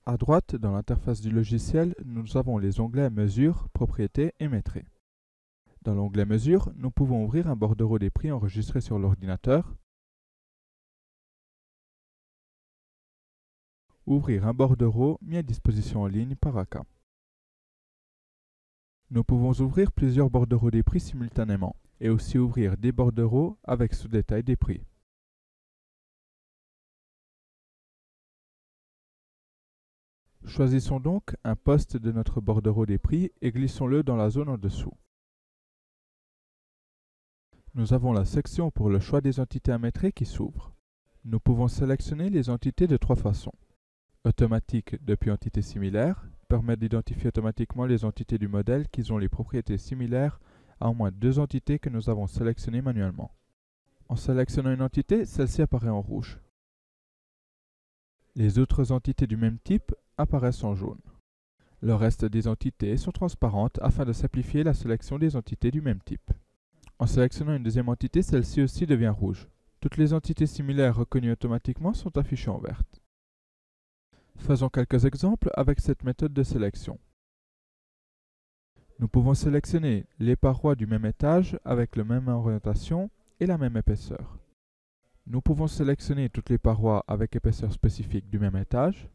À droite, dans l'interface du logiciel, nous avons les onglets Mesures, Propriétés et Métrés. Dans l'onglet Mesures, nous pouvons ouvrir un bordereau des prix enregistré sur l'ordinateur, ouvrir un bordereau mis à disposition en ligne par ACA. Nous pouvons ouvrir plusieurs bordereaux des prix simultanément et aussi ouvrir des bordereaux avec sous-détail des prix. Choisissons donc un poste de notre bordereau des prix et glissons-le dans la zone en dessous. Nous avons la section pour le choix des entités à métrer qui s'ouvre. Nous pouvons sélectionner les entités de trois façons. Automatique depuis entité similaire permet d'identifier automatiquement les entités du modèle qui ont les propriétés similaires à au moins deux entités que nous avons sélectionnées manuellement. En sélectionnant une entité, celle-ci apparaît en rouge. Les autres entités du même type apparaissent en jaune. Le reste des entités sont transparentes afin de simplifier la sélection des entités du même type. En sélectionnant une deuxième entité, celle-ci aussi devient rouge. Toutes les entités similaires reconnues automatiquement sont affichées en verte. Faisons quelques exemples avec cette méthode de sélection. Nous pouvons sélectionner les parois du même étage avec la même orientation et la même épaisseur. Nous pouvons sélectionner toutes les parois avec épaisseur spécifique du même étage.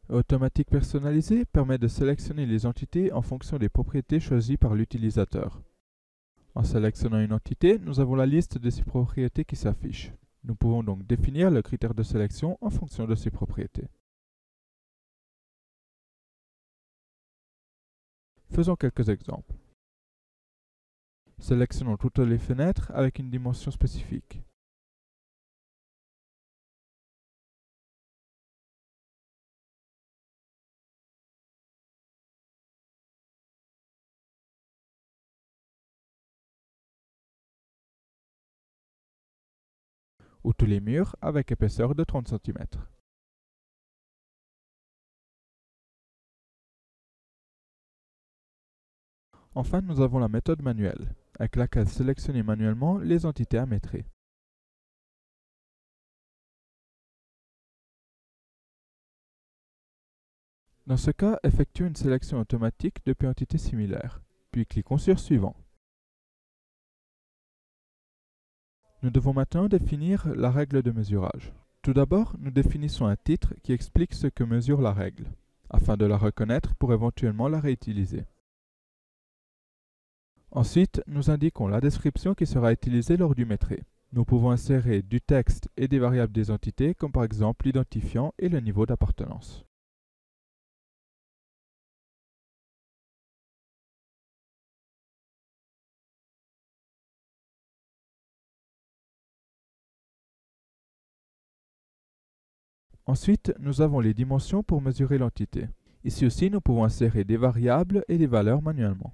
Automatique personnalisé permet de sélectionner les entités en fonction des propriétés choisies par l'utilisateur. En sélectionnant une entité, nous avons la liste de ses propriétés qui s'affiche. Nous pouvons donc définir le critère de sélection en fonction de ses propriétés. Faisons quelques exemples. Sélectionnons toutes les fenêtres avec une dimension spécifique. Ou tous les murs avec épaisseur de 30 cm. Enfin, nous avons la méthode manuelle, avec laquelle sélectionner manuellement les entités à métrer. Dans ce cas, effectuons une sélection automatique depuis entité similaire, puis cliquons sur Suivant. Nous devons maintenant définir la règle de mesurage. Tout d'abord, nous définissons un titre qui explique ce que mesure la règle, afin de la reconnaître pour éventuellement la réutiliser. Ensuite, nous indiquons la description qui sera utilisée lors du métré. Nous pouvons insérer du texte et des variables des entités, comme par exemple l'identifiant et le niveau d'appartenance. Ensuite, nous avons les dimensions pour mesurer l'entité. Ici aussi, nous pouvons insérer des variables et des valeurs manuellement.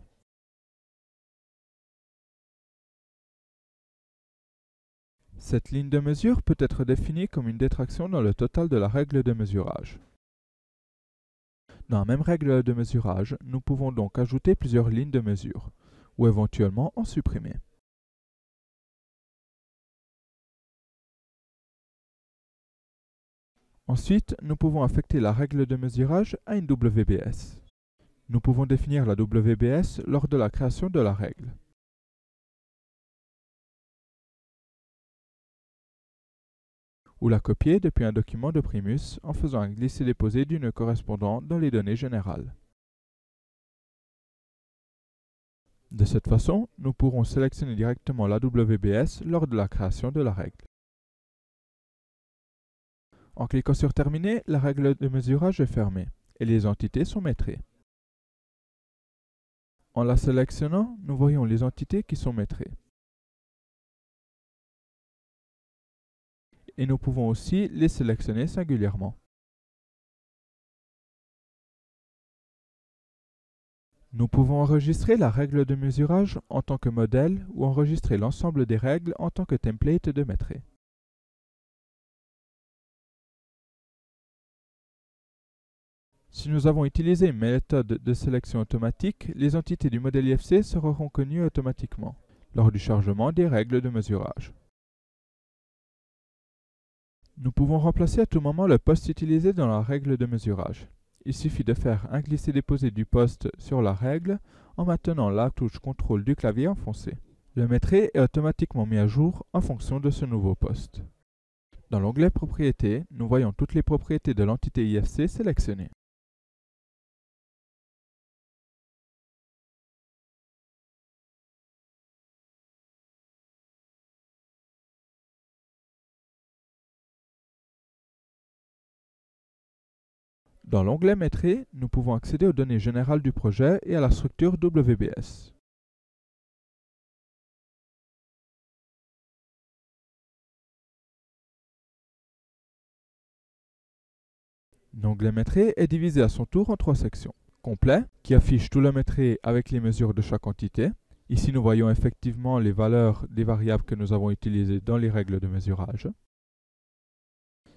Cette ligne de mesure peut être définie comme une détraction dans le total de la règle de mesurage. Dans la même règle de mesurage, nous pouvons donc ajouter plusieurs lignes de mesure, ou éventuellement en supprimer. Ensuite, nous pouvons affecter la règle de mesurage à une WBS. Nous pouvons définir la WBS lors de la création de la règle. Ou la copier depuis un document de Primus en faisant un glisser-déposer du nœud correspondant dans les données générales. De cette façon, nous pourrons sélectionner directement la WBS lors de la création de la règle. En cliquant sur Terminer, la règle de mesurage est fermée et les entités sont métrées. En la sélectionnant, nous voyons les entités qui sont métrées. Et nous pouvons aussi les sélectionner singulièrement. Nous pouvons enregistrer la règle de mesurage en tant que modèle ou enregistrer l'ensemble des règles en tant que template de métré. Si nous avons utilisé une méthode de sélection automatique, les entités du modèle IFC seront reconnues automatiquement lors du chargement des règles de mesurage. Nous pouvons remplacer à tout moment le poste utilisé dans la règle de mesurage. Il suffit de faire un glisser-déposer du poste sur la règle en maintenant la touche CTRL du clavier enfoncée. Le métré est automatiquement mis à jour en fonction de ce nouveau poste. Dans l'onglet Propriétés, nous voyons toutes les propriétés de l'entité IFC sélectionnées. Dans l'onglet Métré, nous pouvons accéder aux données générales du projet et à la structure WBS. L'onglet Métré est divisé à son tour en 3 sections. Complet, qui affiche tout le métré avec les mesures de chaque entité. Ici, nous voyons effectivement les valeurs des variables que nous avons utilisées dans les règles de mesurage.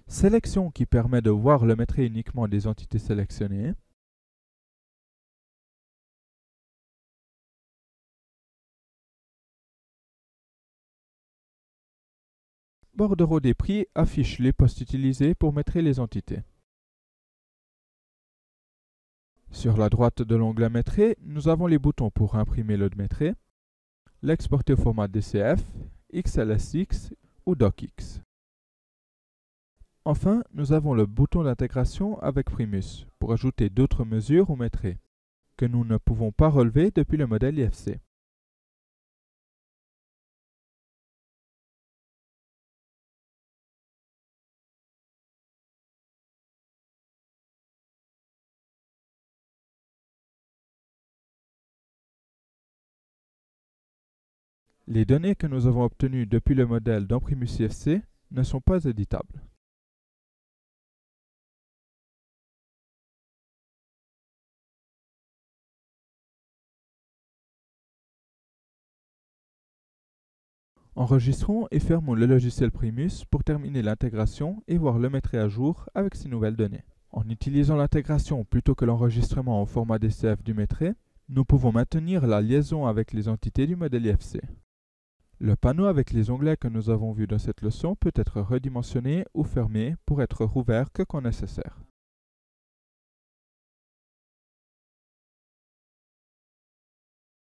Sélection, qui permet de voir le métré uniquement des entités sélectionnées. Bordereau des prix affiche les postes utilisés pour métrer les entités. Sur la droite de l'onglet Métré, nous avons les boutons pour imprimer le métré, l'exporter au format DCF, XLSX ou DocX. Enfin, nous avons le bouton d'intégration avec Primus pour ajouter d'autres mesures au métré, que nous ne pouvons pas relever depuis le modèle IFC. Les données que nous avons obtenues depuis le modèle dans Primus IFC ne sont pas éditables. Enregistrons et fermons le logiciel Primus pour terminer l'intégration et voir le métré à jour avec ces nouvelles données. En utilisant l'intégration plutôt que l'enregistrement au format DCF du métré, nous pouvons maintenir la liaison avec les entités du modèle IFC. Le panneau avec les onglets que nous avons vus dans cette leçon peut être redimensionné ou fermé pour être rouvert que quand nécessaire.